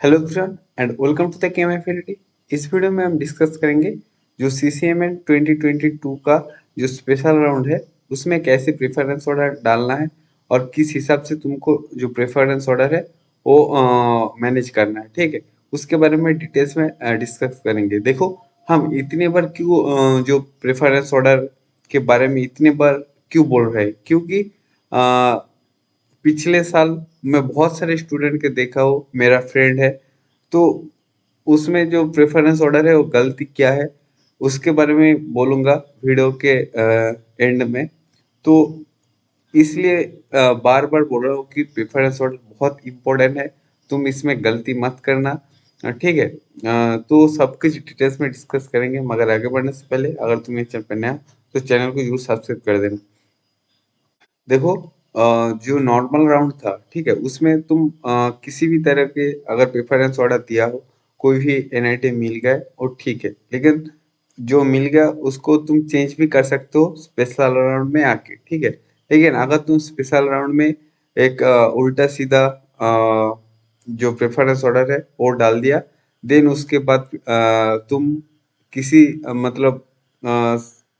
Hello everyone and welcome to the KMFLT. इस video में हम डिस्कस करेंगे जो सीसीएमएन 2022 का जो स्पेशल राउंड है उसमें कैसे प्रेफरेंस ऑर्डर डालना है और किस हिसाब से तुमको जो प्रेफरेंस ऑर्डर है वो मैनेज करना है। ठीक है, उसके बारे में डिटेल्स में डिस्कस करेंगे। देखो, हम इतने बार क्यों जो प्रेफरेंस ऑर्डर के बारे में इतने बार क्यों बोल रहे हैं, क्योंकि पिछले साल मैं बहुत सारे स्टूडेंट के देखा हो, मेरा फ्रेंड है, तो उसमें जो प्रेफरेंस ऑर्डर है वो गलती क्या है उसके बारे में बोलूंगा वीडियो के एंड में। तो इसलिए बार बार बोल रहा हूँ कि प्रेफरेंस ऑर्डर बहुत इंपॉर्टेंट है, तुम इसमें गलती मत करना। ठीक है। तो सब कुछ डिटेल्स में डिस्कस करेंगे, मगर आगे बढ़ने से पहले अगर तुम ये चैनल पर नया हो तो चैनल को जरूर सब्सक्राइब कर देना। देखो, जो नॉर्मल राउंड था, ठीक है, उसमें तुम किसी भी तरह के अगर प्रेफरेंस ऑर्डर दिया हो, कोई भी एनआईटी मिल गए और ठीक है, लेकिन जो मिल गया उसको तुम चेंज भी कर सकते हो स्पेशल राउंड में आके। ठीक है, लेकिन अगर तुम स्पेशल राउंड में एक उल्टा सीधा जो प्रेफरेंस ऑर्डर है वो डाल दिया, देन उसके बाद तुम किसी मतलब अ,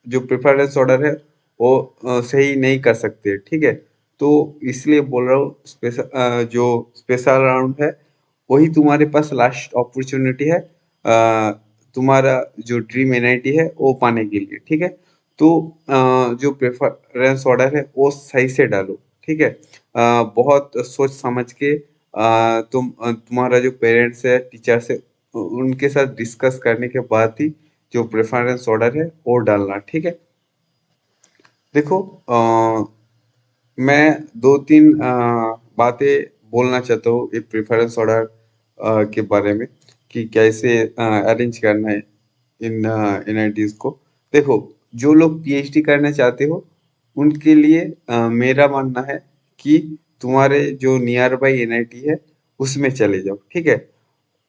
जो प्रेफरेंस ऑर्डर है वो सही नहीं कर सकते। ठीक है, तो इसलिए बोल रहा हूँ जो स्पेशल राउंड है वही तुम्हारे पास लास्ट अपॉर्चुनिटी है तुम्हारा जो ड्रीम एनआईटी है वो पाने के लिए। ठीक है, तो जो प्रेफरेंस ऑर्डर है वो सही से डालो। ठीक है, बहुत सोच समझ के तुम्हारा जो पेरेंट्स है, टीचर्स है, उनके साथ डिस्कस करने के बाद ही जो प्रेफरेंस ऑर्डर है वो डालना। ठीक है। देखो, मैं दो तीन बातें बोलना चाहता हूँ एक प्रेफरेंस ऑर्डर के बारे में कि कैसे अरेंज करना है इन एनआईटीज को। देखो, जो लोग पीएचडी करना चाहते हो उनके लिए मेरा मानना है कि तुम्हारे जो नियर बाई एनआईटी है उसमें चले जाओ। ठीक है,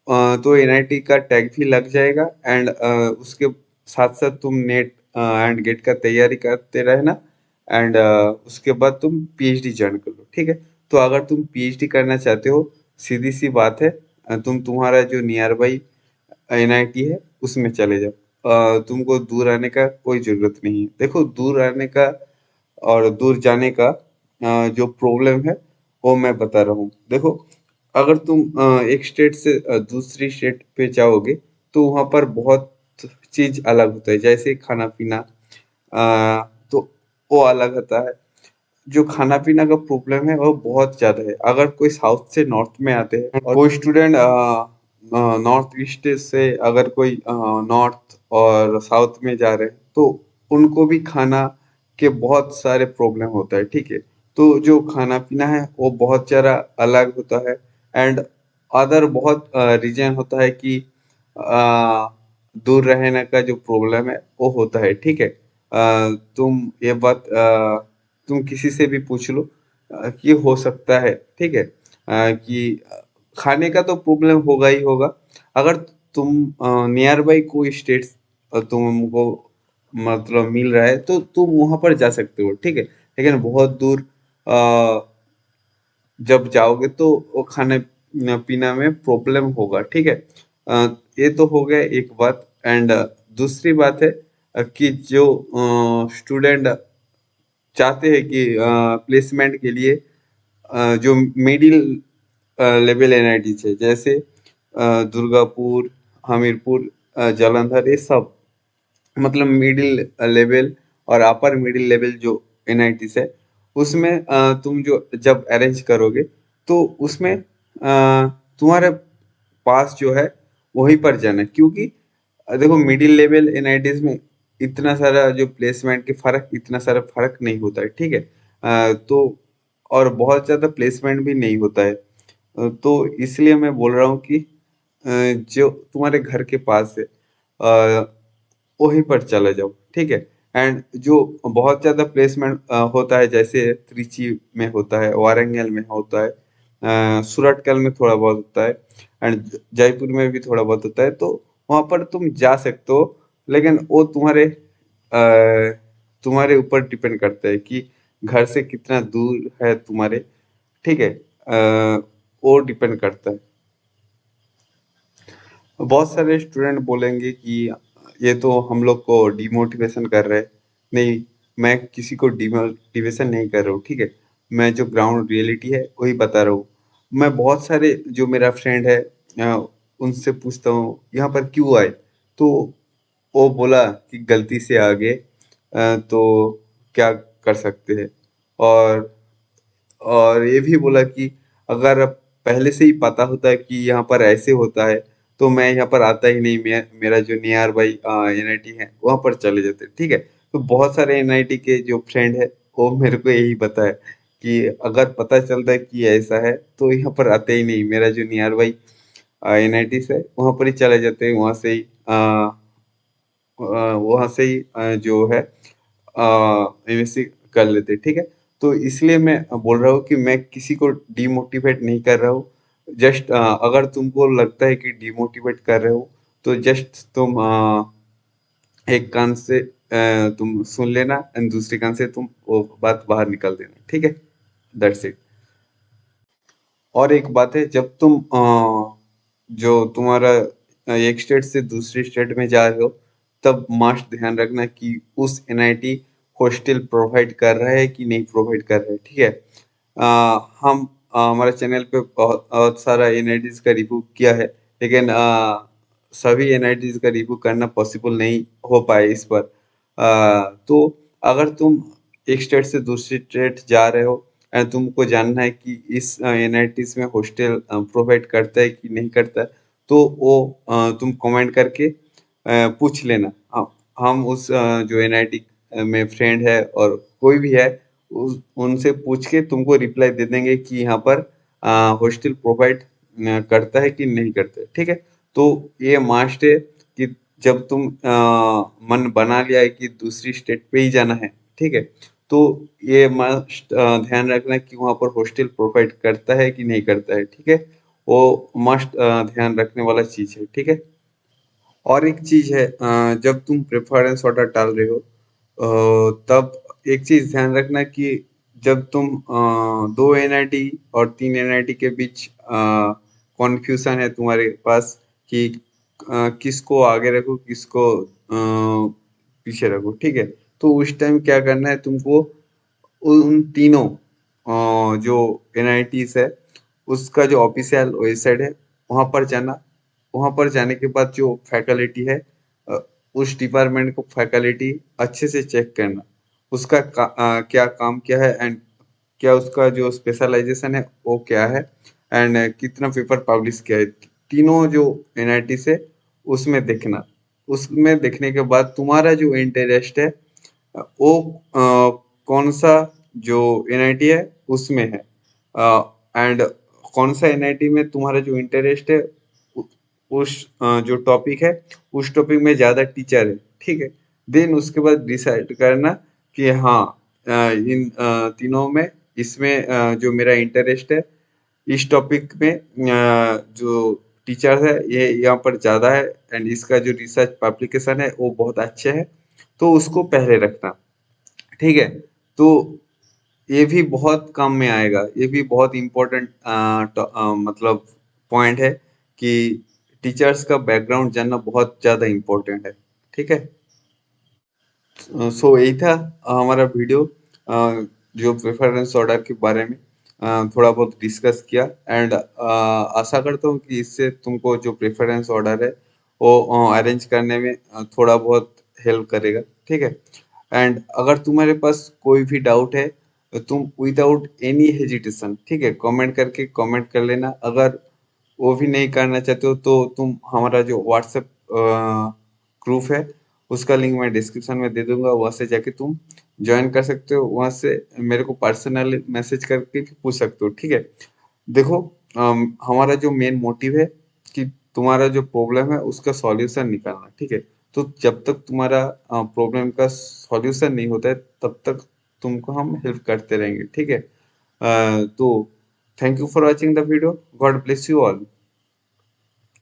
तो एनआईटी का टैग भी लग जाएगा एंड उसके साथ साथ तुम नेट एंड गेट का तैयारी करते रहना एंड उसके बाद तुम पीएचडी ज्वाइन कर लो। ठीक है, तो अगर तुम पीएचडी करना चाहते हो, सीधी सी बात है, तुम्हारा जो नियर बाई एनआईटी है उसमें चले जाओ। तुमको दूर आने का कोई जरूरत नहीं है। देखो, दूर आने का और दूर जाने का जो प्रॉब्लम है वो मैं बता रहा हूँ। देखो, अगर तुम एक स्टेट से दूसरी स्टेट पे जाओगे तो वहाँ पर बहुत चीज अलग होता है, जैसे खाना पीना, तो वो अलग होता है। जो खाना पीना का प्रॉब्लम है वो बहुत ज्यादा है। अगर कोई साउथ से नॉर्थ में आते हैं और कोई स्टूडेंट नॉर्थ ईस्ट से अगर कोई नॉर्थ और साउथ में जा रहे हैं तो उनको भी खाना के बहुत सारे प्रॉब्लम होता है। ठीक है, तो जो खाना पीना है वो बहुत सारा अलग होता है एंड अदर बहुत रीजन होता है कि अ, दूर रहने का जो प्रॉब्लम है वो होता है। ठीक है, तुम ये बात तुम किसी से भी पूछ लो कि हो सकता है। ठीक है, कि खाने का तो प्रॉब्लम होगा ही होगा। अगर तुम नियर बाई कोई स्टेट तुमको मतलब मिल रहा है तो तुम वहां पर जा सकते हो। ठीक है, लेकिन बहुत दूर अ, जब जाओगे तो वो खाने पीना में प्रॉब्लम होगा। ठीक है, ये तो हो गया एक बात एंड दूसरी बात है कि जो स्टूडेंट चाहते हैं कि प्लेसमेंट के लिए जो मिडिल लेवल एनआईटी है, जैसे दुर्गापुर, हमीरपुर, जालंधर, ये सब मतलब मिडिल लेवल और अपर मिडिल लेवल जो एनआईटी है उसमें तुम जो जब अरेंज करोगे तो उसमें तुम्हारे पास जो है वहीं पर जाना है, क्योंकि देखो मिडिल लेवल एनआईटीज में इतना सारा जो प्लेसमेंट के फर्क इतना सारा फर्क नहीं होता है। ठीक है, तो और बहुत ज्यादा प्लेसमेंट भी नहीं होता है। तो इसलिए मैं बोल रहा हूँ कि जो तुम्हारे घर के पास है वहीं पर चले जाओ। ठीक है, एंड जो बहुत ज्यादा प्लेसमेंट होता है जैसे त्रिची में होता है, वारंगल में होता है, सूरतकल में थोड़ा बहुत होता है एंड जयपुर में भी थोड़ा बहुत होता है, तो वहां पर तुम जा सकते हो। लेकिन वो तुम्हारे ऊपर डिपेंड करता है कि घर से कितना दूर है तुम्हारे। ठीक है, वो डिपेंड करता है। बहुत सारे स्टूडेंट बोलेंगे कि ये तो हम लोग को डिमोटिवेशन कर रहे हैं। नहीं, मैं किसी को डिमोटिवेशन नहीं कर रहा हूँ, ठीक है? मैं जो ग्राउंड रियलिटी है वही बता रहा हूँ। मैं बहुत सारे जो मेरा फ्रेंड है उनसे पूछता हूँ यहाँ पर क्यों आए? तो वो बोला कि गलती से आ गए, तो क्या कर सकते हैं? और और ये भी बोला कि अगर पहले से ही पता होता है कि यहाँ पर ऐसे होता है तो मैं यहाँ पर आता ही नहीं। मेरा जो नियर बाई एनआईटी है वहाँ पर चले जाते, ठीक है? तो बहुत सारे एनआईटी के जो फ्रेंड है वो मेरे को यही बताया कि अगर पता चलता है कि ऐसा है तो यहाँ पर आते ही नहीं। मेरा जो नियर बाई एनआईटी है वहाँ पर ही चले जाते हैं, वहाँ से ही जो है एमएससी कर लेते, ठीक है? तो इसलिए मैं बोल रहा हूँ कि मैं किसी को डिमोटिवेट नहीं कर रहा हूँ। जस्ट अगर तुमको लगता है कि डिमोटिवेट कर रहे हो तो जस्ट तुम एक कान से तुम सुन लेना एंड दूसरे कान से तुम वो बात बाहर निकाल देना, ठीक है? That's it. और एक बात है, जब तुम जो तुम्हारा एक स्टेट से दूसरे स्टेट में जा रहे हो तब मस्ट ध्यान रखना कि उस एनआईटी हॉस्टल प्रोवाइड कर रहा है कि नहीं प्रोवाइड कर रहा है, ठीक है? हम हमारे चैनल पे बहुत बहुत सारा एनआईटीज का रिव्यू किया है, लेकिन सभी एनआईटीज का रिव्यू करना पॉसिबल नहीं हो पाए इस पर। तो अगर तुम एक स्टेट से दूसरी स्टेट जा रहे हो तुमको जानना है कि इस एनआईटीज में हॉस्टल प्रोवाइड करता है कि नहीं करता है, तो वो तुम कमेंट करके पूछ लेना। हम उस जो एनआईटी में फ्रेंड है और कोई भी है उनसे पूछ के तुमको रिप्लाई दे देंगे कि यहाँ पर हॉस्टल प्रोवाइड करता है कि नहीं करता है, ठीक है? तो ये मस्ट है कि जब तुम मन बना लिया है कि दूसरी स्टेट पे ही जाना है, ठीक है? तो ये मस्ट ध्यान रखना कि वहाँ पर हॉस्टल प्रोवाइड करता है कि नहीं करता है, ठीक है? वो मस्ट ध्यान रखने वाला चीज है, ठीक है? और एक चीज है, जब तुम प्रेफरेंस ऑर्डर डाल रहे हो तब एक चीज ध्यान रखना कि जब तुम दो एनआईटी और तीन एनआईटी के बीच कॉन्फ्यूजन है तुम्हारे पास कि किसको आगे रखो किसको पीछे रखो, ठीक है? तो उस टाइम क्या करना है तुमको, उन तीनों जो एनआईटीज है उसका जो ऑफिशियल वेबसाइट है वहां पर जाना। वहां पर जाने के बाद जो फैकल्टी है अ, उस डिपार्टमेंट को फैकल्टी अच्छे से चेक करना, उसका क्या काम क्या है एंड क्या उसका जो स्पेशलाइजेशन है वो क्या है एंड कितना पेपर पब्लिश किया है। तीनों जो एनआईटी से उसमें देखना। उसमें देखने के बाद तुम्हारा जो इंटरेस्ट है वो कौन सा जो एनआईटी है उसमें है एंड कौन सा एनआईटी में तुम्हारा जो इंटरेस्ट है उ- उस जो टॉपिक है उस टॉपिक में ज्यादा टीचर है, ठीक है? देन उसके बाद डिसाइड करना कि हाँ इन तीनों में इसमें जो मेरा इंटरेस्ट है इस टॉपिक में जो टीचर है ये यहाँ पर ज्यादा है एंड इसका जो रिसर्च पब्लिकेशन है वो बहुत अच्छे है, तो उसको पहले रखना, ठीक है? तो ये भी बहुत काम में आएगा, ये भी बहुत इम्पोर्टेंट मतलब पॉइंट है कि टीचर्स का बैकग्राउंड जानना बहुत ज्यादा इम्पोर्टेंट है, ठीक है? सो यही था हमारा वीडियो जो प्रेफरेंस ऑर्डर के बारे में थोड़ा बहुत डिस्कस किया एंड आशा करता हूँ कि इससे तुमको जो प्रेफरेंस ऑर्डर है वो अरेंज करने में थोड़ा बहुत हेल्प करेगा, ठीक है? एंड अगर तुम्हारे पास कोई भी डाउट है तो तुम विदाउट एनी हेजिटेशन, ठीक है, कमेंट करके कमेंट कर लेना। अगर वो भी नहीं करना चाहते हो तो तुम हमारा जो व्हाट्सएप ग्रुप है उसका लिंक मैं डिस्क्रिप्शन में दे दूंगा, वहां से जाके तुम ज्वाइन कर सकते हो। वहां से मेरे को पर्सनली मैसेज करके भी पूछ सकते हो, ठीक है? देखो हमारा जो मेन मोटिव है कि तुम्हारा जो प्रॉब्लम है उसका सॉल्यूशन निकालना, ठीक है? तो जब तक तुम्हारा प्रॉब्लम का सॉल्यूशन नहीं होता है तब तक तुमको हम हेल्प करते रहेंगे, ठीक है? तो thank you for watching the video, God bless you all.